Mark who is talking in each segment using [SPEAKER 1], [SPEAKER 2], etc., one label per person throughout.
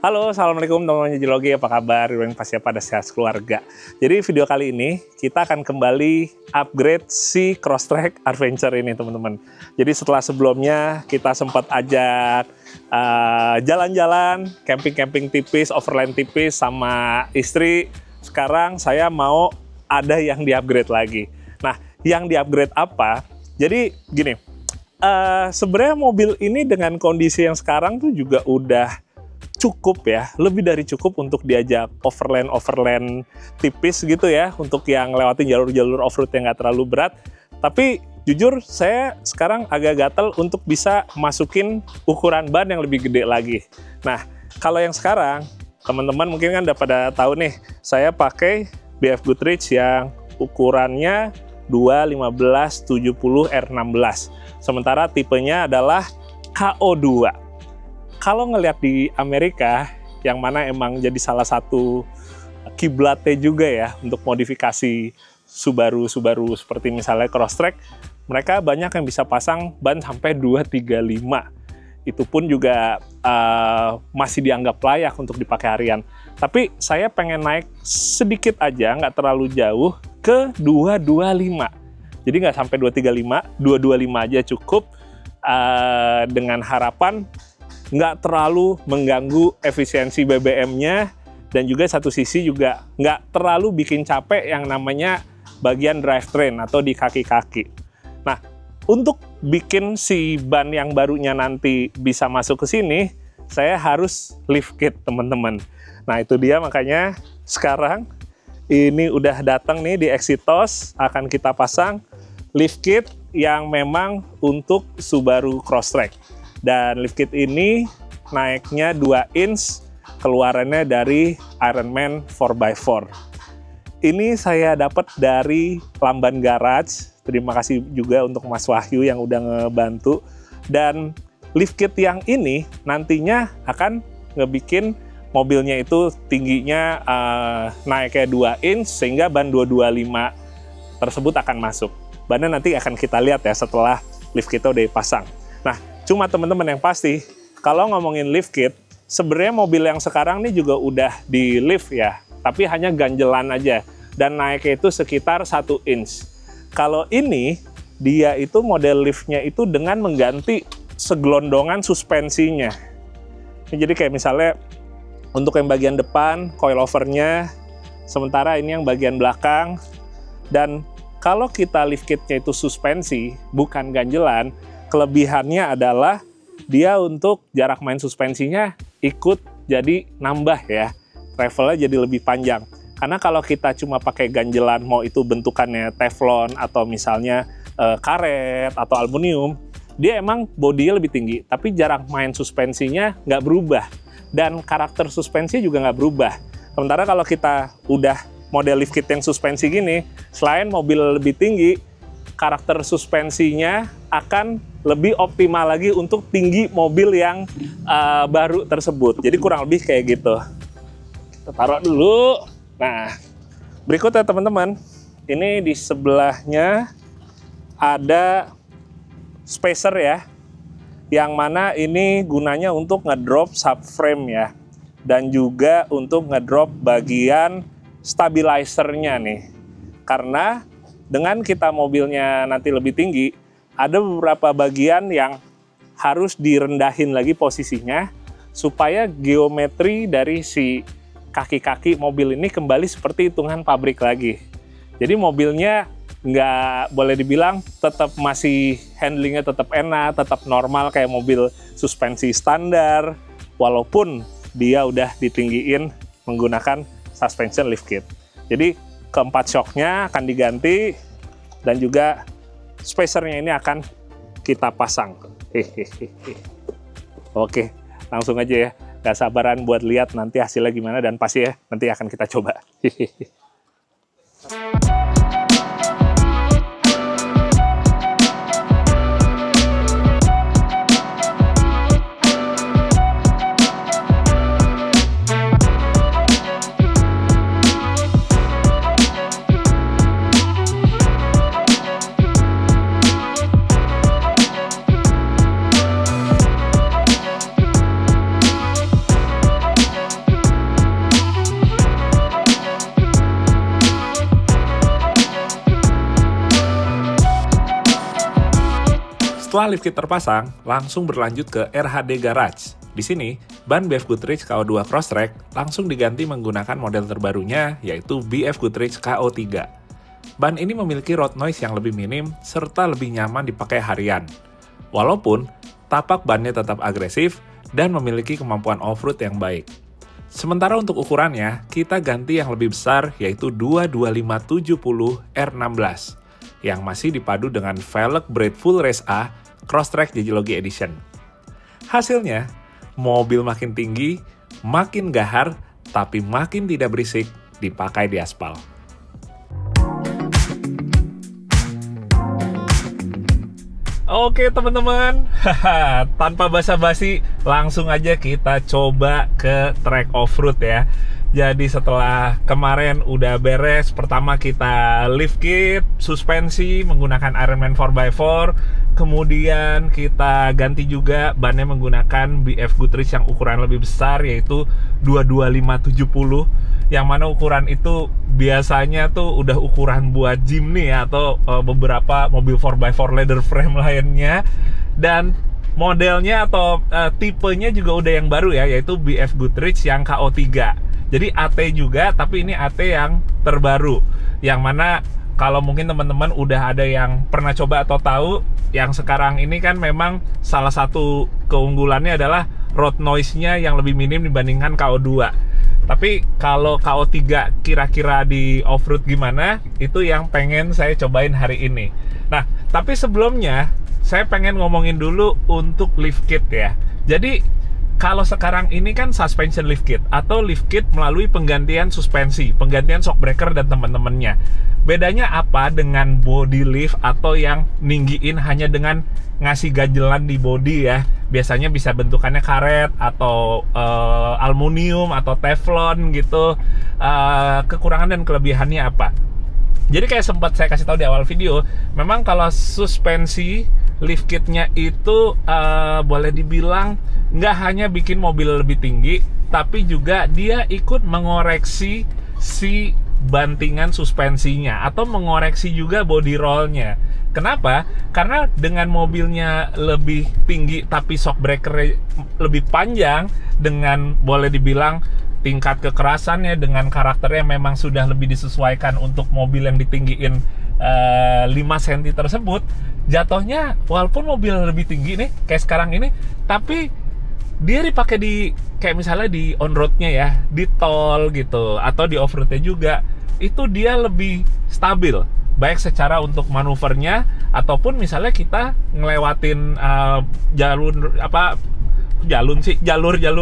[SPEAKER 1] Halo, assalamualaikum teman-teman Jajilogi, apa kabar? Yang pasti pada sehat keluarga. Jadi video kali ini kita akan kembali upgrade si Crosstrek Adventure ini teman-teman. Jadi setelah sebelumnya kita sempat ajak jalan-jalan, camping-camping tipis, overland tipis sama istri. Sekarang saya mau ada yang di-upgrade lagi. Nah, yang di-upgrade apa? Jadi gini, sebenarnya mobil ini dengan kondisi yang sekarang tuh juga udah cukup ya, lebih dari cukup untuk diajak overland tipis gitu ya, untuk yang lewatin jalur-jalur off-road yang nggak terlalu berat. Tapi jujur saya sekarang agak gatel untuk bisa masukin ukuran ban yang lebih gede lagi. Nah, kalau yang sekarang teman-teman mungkin kan udah pada tahu nih, saya pakai BF Goodrich yang ukurannya 215/70 R16. Sementara tipenya adalah KO2. Kalau ngelihat di Amerika, yang mana emang jadi salah satu kiblatnya juga ya untuk modifikasi Subaru seperti misalnya Crosstrek, mereka banyak yang bisa pasang ban sampai 235. Itu pun juga masih dianggap layak untuk dipakai harian. Tapi saya pengen naik sedikit aja, nggak terlalu jauh, ke 225. Jadi nggak sampai 235, 225 aja cukup, dengan harapan nggak terlalu mengganggu efisiensi BBM-nya, dan juga satu sisi juga nggak terlalu bikin capek yang namanya bagian drivetrain atau di kaki-kaki. Nah, untuk bikin si ban yang barunya nanti bisa masuk ke sini, saya harus lift kit teman-teman. Nah, itu dia makanya sekarang ini udah datang nih di Exitos, akan kita pasang lift kit yang memang untuk Subaru Crosstrek. Dan lift kit ini naiknya 2 inch, keluarannya dari Ironman 4x4. Ini saya dapat dari Lamban Garage. Terima kasih juga untuk Mas Wahyu yang udah ngebantu. Dan lift kit yang ini nantinya akan ngebikin mobilnya itu tingginya naiknya 2 inch, sehingga ban 225 tersebut akan masuk. Bannya nanti akan kita lihat ya setelah lift kita udah dipasang. Nah, cuma teman-teman yang pasti, kalau ngomongin lift kit, sebenarnya mobil yang sekarang ini juga udah di lift ya, tapi hanya ganjelan aja, dan naiknya itu sekitar 1 inch. Kalau ini, dia itu model liftnya itu dengan mengganti segelondongan suspensinya. Jadi kayak misalnya, untuk yang bagian depan, coilovernya, sementara ini yang bagian belakang, dan kalau kita lift kitnya itu suspensi, bukan ganjelan, kelebihannya adalah dia untuk jarak main suspensinya ikut jadi nambah ya, travelnya jadi lebih panjang. Karena kalau kita cuma pakai ganjelan, mau itu bentukannya teflon atau misalnya karet atau aluminium, dia emang bodinya lebih tinggi, tapi jarak main suspensinya nggak berubah, dan karakter suspensi juga nggak berubah. Sementara kalau kita udah model lift kit yang suspensi gini, selain mobil lebih tinggi, karakter suspensinya akan lebih optimal lagi untuk tinggi mobil yang baru tersebut. Jadi kurang lebih kayak gitu. Kita taruh dulu. Nah, berikutnya teman-teman, ini di sebelahnya ada spacer ya, yang mana ini gunanya untuk ngedrop subframe ya, dan juga untuk ngedrop bagian stabilizernya nih. Karena dengan kita mobilnya nanti lebih tinggi, ada beberapa bagian yang harus direndahin lagi posisinya supaya geometri dari si kaki-kaki mobil ini kembali seperti hitungan pabrik lagi. Jadi mobilnya nggak boleh dibilang tetap masih handlingnya tetap enak, tetap normal kayak mobil suspensi standar, walaupun dia udah ditinggiin menggunakan suspension lift kit. Jadi keempat shocknya akan diganti, dan juga spacernya ini akan kita pasang. Oke, langsung aja ya. Gak sabaran buat lihat nanti hasilnya gimana, dan pasti ya nanti akan kita coba. Setelah lift kit terpasang, langsung berlanjut ke RHD Garage. Di sini, ban BF Goodrich KO2 Crosstrek langsung diganti menggunakan model terbarunya, yaitu BF Goodrich KO3. Ban ini memiliki road noise yang lebih minim serta lebih nyaman dipakai harian. Walaupun tapak bannya tetap agresif dan memiliki kemampuan off-road yang baik. Sementara untuk ukurannya, kita ganti yang lebih besar yaitu 22570 R16 yang masih dipadu dengan velg braid full race A Crosstrek Digilogy Edition. Hasilnya, mobil makin tinggi, makin gahar, tapi makin tidak berisik dipakai di aspal. Oke teman-teman, tanpa basa-basi langsung aja kita coba ke track off-road ya. Jadi setelah kemarin udah beres, pertama kita lift kit, suspensi menggunakan Ironman 4x4, kemudian kita ganti juga bannya menggunakan BF Goodrich yang ukuran lebih besar yaitu 22570, yang mana ukuran itu biasanya tuh udah ukuran buat gym nih atau beberapa mobil 4x4 leather frame lainnya, dan modelnya atau tipenya juga udah yang baru ya, yaitu BF Goodrich yang KO3. Jadi AT juga, tapi ini AT yang terbaru, yang mana kalau mungkin teman-teman udah ada yang pernah coba atau tahu, yang sekarang ini kan memang salah satu keunggulannya adalah road noise-nya yang lebih minim dibandingkan KO2. Tapi kalau KO3 kira-kira di off-road gimana, itu yang pengen saya cobain hari ini. Nah, tapi sebelumnya saya pengen ngomongin dulu untuk lift kit ya. Jadi kalau sekarang ini kan suspension lift kit atau lift kit melalui penggantian suspensi, penggantian shock breaker dan teman-temannya. Bedanya apa dengan body lift atau yang ninggiin hanya dengan ngasih ganjelan di body ya? Biasanya bisa bentukannya karet atau aluminium atau teflon gitu. Kekurangan dan kelebihannya apa? Jadi kayak sempat saya kasih tahu di awal video, memang kalau suspensi lift kitnya itu boleh dibilang nggak hanya bikin mobil lebih tinggi, tapi juga dia ikut mengoreksi si bantingan suspensinya atau mengoreksi juga body rollnya. Kenapa? Karena dengan mobilnya lebih tinggi tapi shock breaker lebih panjang, dengan boleh dibilang tingkat kekerasannya dengan karakternya memang sudah lebih disesuaikan untuk mobil yang ditinggiin 5 cm tersebut, jatuhnya walaupun mobil lebih tinggi nih kayak sekarang ini, tapi dia dipakai di kayak misalnya di on roadnya ya, di tol gitu atau di off roadnya juga, itu dia lebih stabil baik secara untuk manuvernya ataupun misalnya kita ngelewatin jalur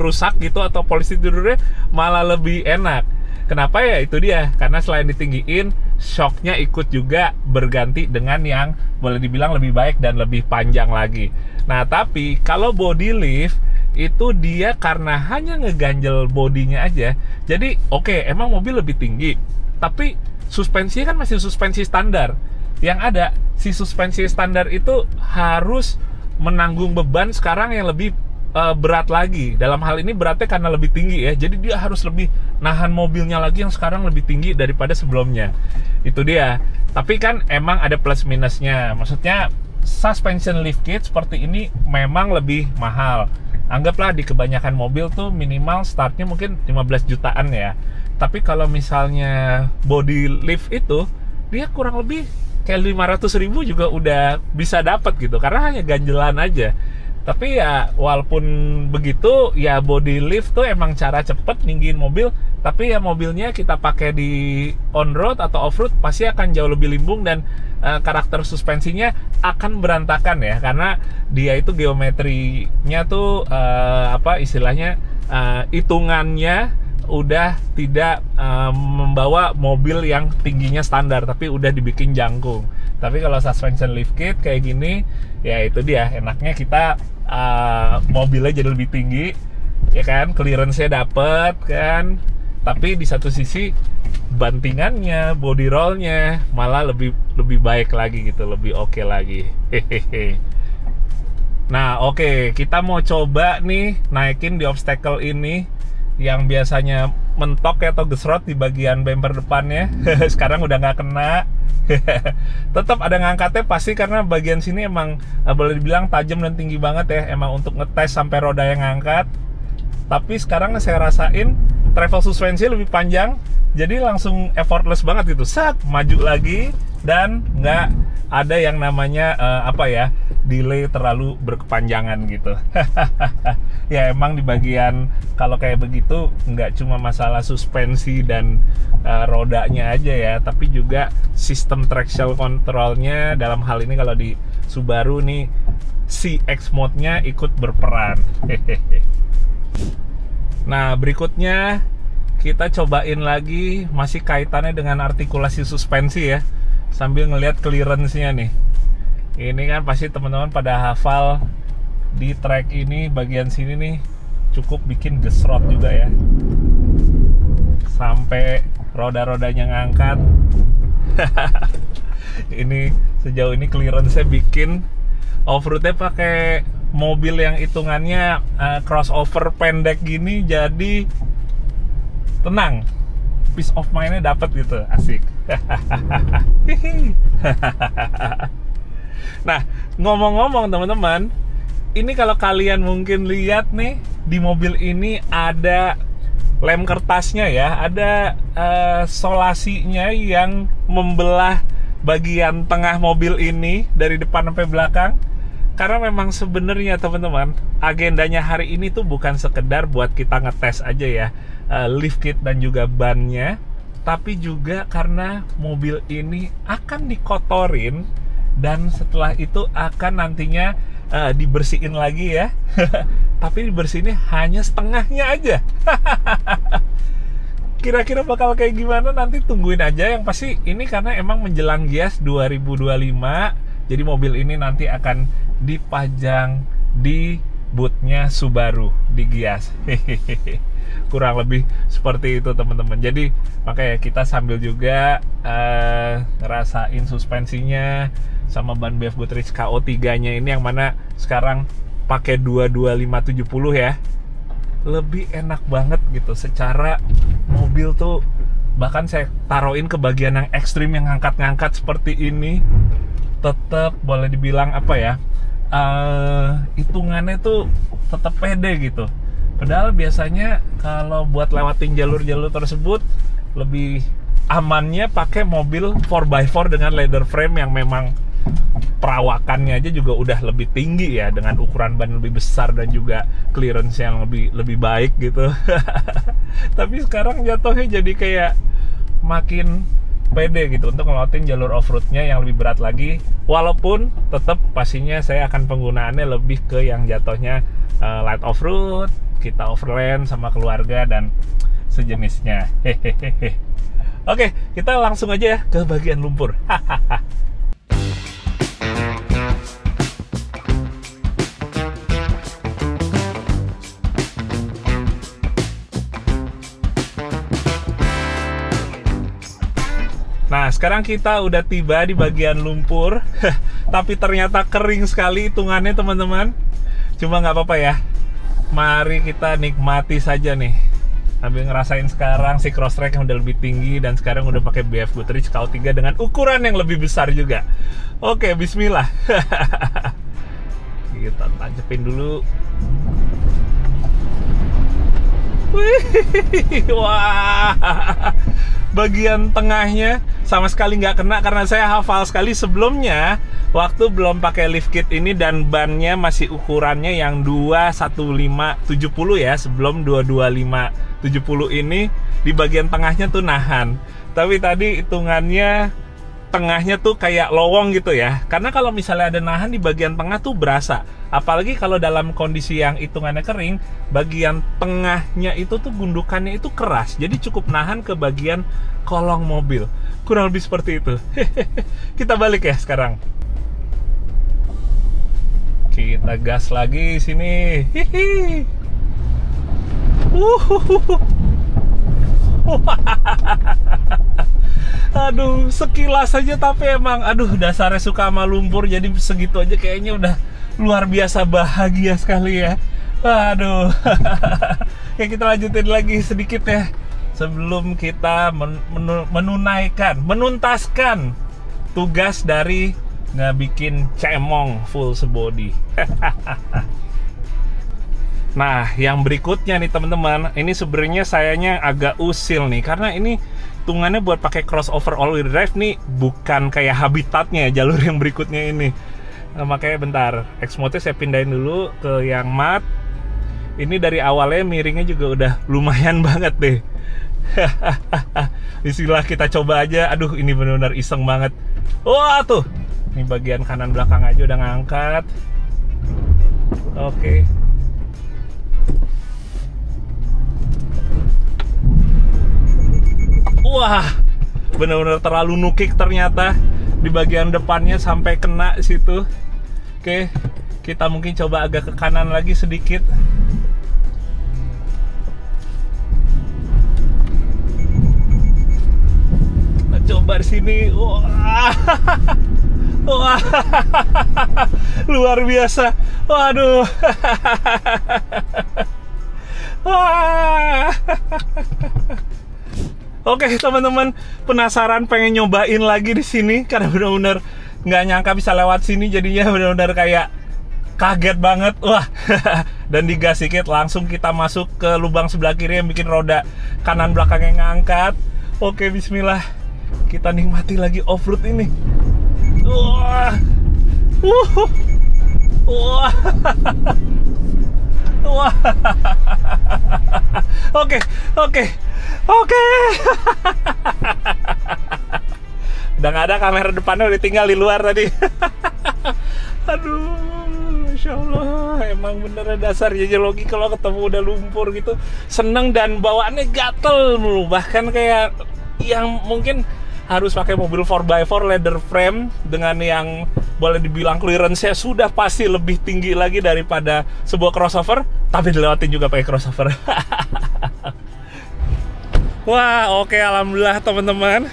[SPEAKER 1] rusak gitu atau polisi tidurnya malah lebih enak. Kenapa ya? Itu dia, karena selain ditinggiin, shocknya ikut juga berganti dengan yang boleh dibilang lebih baik dan lebih panjang lagi. Nah, tapi kalau body lift itu dia karena hanya ngeganjel bodinya aja, jadi oke, emang mobil lebih tinggi, tapi suspensinya kan masih suspensi standar. Yang ada, si suspensi standar itu harus menanggung beban sekarang yang lebih berat lagi. Dalam hal ini beratnya karena lebih tinggi ya, jadi dia harus lebih nahan mobilnya lagi yang sekarang lebih tinggi daripada sebelumnya. Itu dia. Tapi kan emang ada plus minusnya. Maksudnya suspension lift kit seperti ini memang lebih mahal. Anggaplah di kebanyakan mobil tuh minimal startnya mungkin 15 jutaan ya. Tapi kalau misalnya body lift itu, dia kurang lebih kayak 500.000 juga udah bisa dapat gitu, karena hanya ganjelan aja. Tapi ya walaupun begitu, ya body lift tuh emang cara cepet ninggiin mobil. Tapi ya mobilnya kita pakai di on road atau off road pasti akan jauh lebih limbung, dan karakter suspensinya akan berantakan ya, karena dia itu geometrinya tuh istilahnya hitungannya udah tidak membawa mobil yang tingginya standar, tapi udah dibikin jangkung. Tapi kalau suspension lift kit kayak gini, ya itu dia enaknya, kita mobilnya jadi lebih tinggi ya kan, clearance-nya dapet kan, tapi di satu sisi bantingannya, body roll-nya malah lebih baik lagi gitu, lebih oke lagi. Nah oke, kita mau coba nih naikin di obstacle ini yang biasanya mentok ya, atau gesrot di bagian bumper depannya. Sekarang udah nggak kena. Tetap ada ngangkatnya pasti, karena bagian sini emang boleh dibilang tajam dan tinggi banget ya, emang untuk ngetes sampai roda yang ngangkat. Tapi sekarang saya rasain travel suspensi lebih panjang, jadi langsung effortless banget gitu, set maju lagi, dan nggak ada yang namanya delay terlalu berkepanjangan gitu. Ya emang di bagian kalau kayak begitu nggak cuma masalah suspensi dan rodanya aja ya, tapi juga sistem traction controlnya. Dalam hal ini kalau di Subaru nih, CX mode-nya ikut berperan. Nah, berikutnya kita cobain lagi, masih kaitannya dengan artikulasi suspensi ya, sambil ngelihat clearance-nya nih. Ini kan pasti teman-teman pada hafal, di track ini bagian sini nih cukup bikin gesrot juga ya, sampai roda-rodanya ngangkat. Ini sejauh ini clearance-nya bikin off-road-nya pakai mobil yang hitungannya crossover pendek gini, jadi tenang, peace of mind-nya dapet gitu, asik. Nah, ngomong-ngomong teman-teman, ini kalau kalian mungkin lihat nih, di mobil ini ada lem kertasnya ya, ada solasinya yang membelah bagian tengah mobil ini dari depan sampai belakang. Karena memang sebenarnya teman-teman, agendanya hari ini tuh bukan sekedar buat kita ngetes aja ya lift kit dan juga bannya, tapi juga karena mobil ini akan dikotorin, dan setelah itu akan nantinya dibersihin lagi ya. Tapi dibersihinnya hanya setengahnya aja. Kira-kira bakal kayak gimana, nanti tungguin aja. Yang pasti ini karena emang menjelang Gias 2025, jadi mobil ini nanti akan dipajang di bootnya Subaru di Gias. Kurang lebih seperti itu teman-teman. Jadi makanya kita sambil juga ngerasain suspensinya sama ban BF Goodrich KO3 nya ini, yang mana sekarang pakai 225/70 ya. Lebih enak banget gitu secara mobil tuh. Bahkan saya taruhin ke bagian yang ekstrim, yang ngangkat-ngangkat seperti ini, tetap boleh dibilang hitungannya tuh tetap pede gitu. Padahal biasanya kalau buat lewatin jalur-jalur tersebut lebih amannya pakai mobil 4x4 dengan leather frame yang memang perawakannya aja juga udah lebih tinggi ya, dengan ukuran ban lebih besar dan juga clearance yang lebih baik gitu. Tapi sekarang jatuhnya jadi kayak makin pede gitu untuk ngelewatin jalur off-roadnya yang lebih berat lagi. Walaupun tetap pastinya saya akan penggunaannya lebih ke yang jatuhnya light off-road, kita overland sama keluarga dan sejenisnya. Hehehe. Oke, kita langsung aja ya ke bagian lumpur. Nah, sekarang kita udah tiba di bagian lumpur. Tapi ternyata kering sekali hitungannya teman-teman. Cuma nggak apa-apa ya, mari kita nikmati saja nih. Sambil ngerasain sekarang si Crosstrek yang udah lebih tinggi, dan sekarang udah pakai BF Goodrich KO3 dengan ukuran yang lebih besar juga. Oke, bismillah. Kita tancepin dulu. Wih, wah. Bagian tengahnya sama sekali nggak kena, karena saya hafal sekali sebelumnya waktu belum pakai lift kit ini dan bannya masih ukurannya yang 215/70 ya, sebelum 225/70 ini di bagian tengahnya tuh nahan. Tapi tadi hitungannya tengahnya tuh kayak lowong gitu ya, karena kalau misalnya ada nahan di bagian tengah tuh berasa. Apalagi kalau dalam kondisi yang hitungannya kering, bagian tengahnya itu tuh gundukannya itu keras, jadi cukup nahan ke bagian kolong mobil. Kurang lebih seperti itu. Kita balik ya sekarang. Kita gas lagi sini. Aduh, sekilas aja tapi emang dasarnya suka sama lumpur, jadi segitu aja kayaknya udah luar biasa bahagia sekali ya. Aduh. Oke, kita lanjutin lagi sedikit ya. Sebelum kita menuntaskan tugas dari bikin cemong full sebody. Nah, yang berikutnya nih teman-teman, ini sebenarnya sayanya agak usil nih, karena ini hitungannya buat pakai crossover all-wheel drive nih, bukan kayak habitatnya ya, jalur yang berikutnya ini. Nah, makanya bentar, X-mode saya pindahin dulu ke yang mat. Ini dari awalnya miringnya juga udah lumayan banget deh. Bismillah, kita coba aja. Aduh, ini benar-benar iseng banget. Wah tuh, ini bagian kanan belakang aja udah ngangkat. Oke. Wah, benar-benar terlalu nukik ternyata di bagian depannya sampai kena situ. Oke, kita mungkin coba agak ke kanan lagi sedikit. Kita coba di sini. Wah, wah, luar biasa. Waduh. Wah. Oke teman-teman, penasaran pengen nyobain lagi di sini karena benar-benar nggak nyangka bisa lewat sini, jadinya benar-benar kayak kaget banget. Wah, dan digas sedikit langsung kita masuk ke lubang sebelah kiri yang bikin roda kanan belakangnya ngangkat. Oke, bismillah, kita nikmati lagi off-road ini. Wah, wah, wah. Oke. Udah nggak ada, kamera depannya udah tinggal di luar tadi. Aduh, Masya Allah, emang bener dasar geologi kalau ketemu udah lumpur gitu seneng dan bawaannya gatel mulu. Bahkan kayak yang mungkin harus pakai mobil 4x4 leather frame dengan yang boleh dibilang clearance-nya sudah pasti lebih tinggi lagi daripada sebuah crossover, tapi dilewatin juga pakai crossover. Wah, oke, alhamdulillah teman-teman.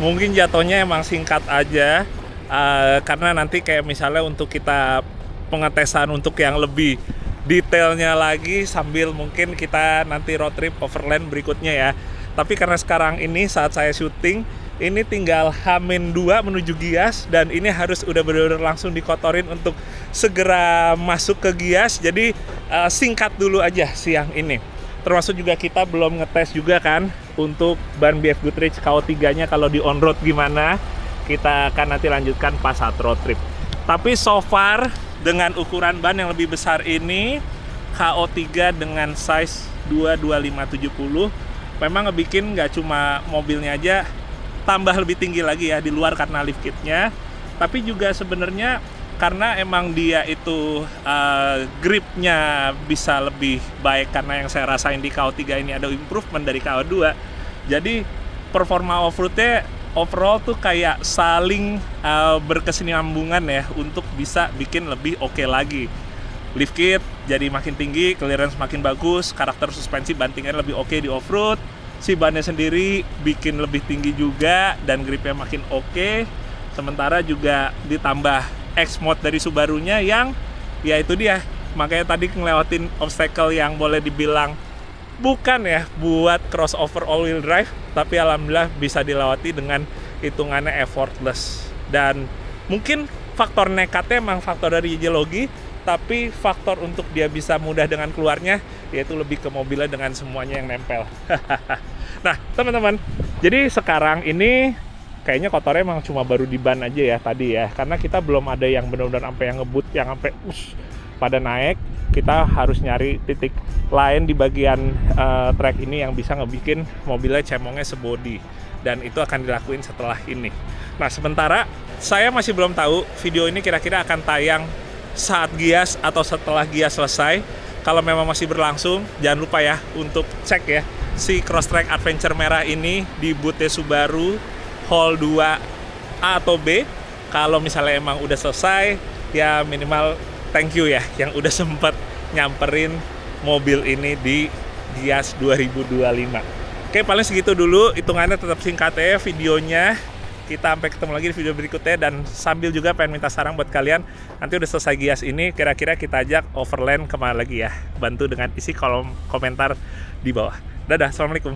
[SPEAKER 1] Mungkin jatuhnya emang singkat aja, karena nanti kayak misalnya untuk kita pengetesan untuk yang lebih detailnya lagi sambil mungkin kita nanti road trip overland berikutnya ya. Tapi karena sekarang ini saat saya syuting, ini tinggal H-2 menuju Gias, dan ini harus udah bener-bener langsung dikotorin untuk segera masuk ke Gias. Jadi singkat dulu aja siang ini. Termasuk juga kita belum ngetes juga kan untuk ban BF Goodrich KO3-nya kalau di on-road gimana. Kita akan nanti lanjutkan pas saat road trip. Tapi so far dengan ukuran ban yang lebih besar ini, KO3 dengan size 22570, memang ngebikin nggak cuma mobilnya aja tambah lebih tinggi lagi ya di luar karena lift kitnya, tapi juga sebenarnya karena emang dia itu gripnya bisa lebih baik karena yang saya rasain di KO3 ini ada improvement dari KO2. Jadi performa off-roadnya overall tuh kayak saling berkesinambungan ya untuk bisa bikin lebih oke lagi. Lift kit jadi makin tinggi, clearance makin bagus, karakter suspensi bantingan lebih oke di off-road. Si bannya sendiri bikin lebih tinggi juga dan gripnya makin oke. Sementara juga ditambah X-mode dari Subarunya yang ya itu dia, makanya tadi ngelewatin obstacle yang boleh dibilang bukan ya buat crossover all-wheel drive, tapi alhamdulillah bisa dilewati dengan hitungannya effortless. Dan mungkin faktor nekatnya emang faktor dari geologi, tapi faktor untuk dia bisa mudah dengan keluarnya yaitu lebih ke mobilnya dengan semuanya yang nempel. Nah teman-teman, jadi sekarang ini kayaknya kotornya emang cuma baru di ban aja ya tadi ya, karena kita belum ada yang benar-benar sampai yang ngebut, yang sampai pada naik. Kita harus nyari titik lain di bagian track ini yang bisa ngebikin mobilnya cemongnya sebody, dan itu akan dilakuin setelah ini. Nah sementara saya masih belum tahu video ini kira-kira akan tayang saat Gias atau setelah Gias selesai. Kalau memang masih berlangsung, jangan lupa ya untuk cek ya si Crosstrek Adventure merah ini di booth Subaru Hall 2A atau B. Kalau misalnya emang udah selesai, ya minimal thank you ya yang udah sempet nyamperin mobil ini di Gias 2025. Oke, paling segitu dulu, hitungannya tetap singkat ya videonya. Kita sampai ketemu lagi di video berikutnya, dan sambil juga pengen minta saran buat kalian. Nanti udah selesai Gias ini, kira-kira kita ajak overland kemana lagi ya? Bantu dengan isi kolom komentar di bawah. Dadah, assalamualaikum.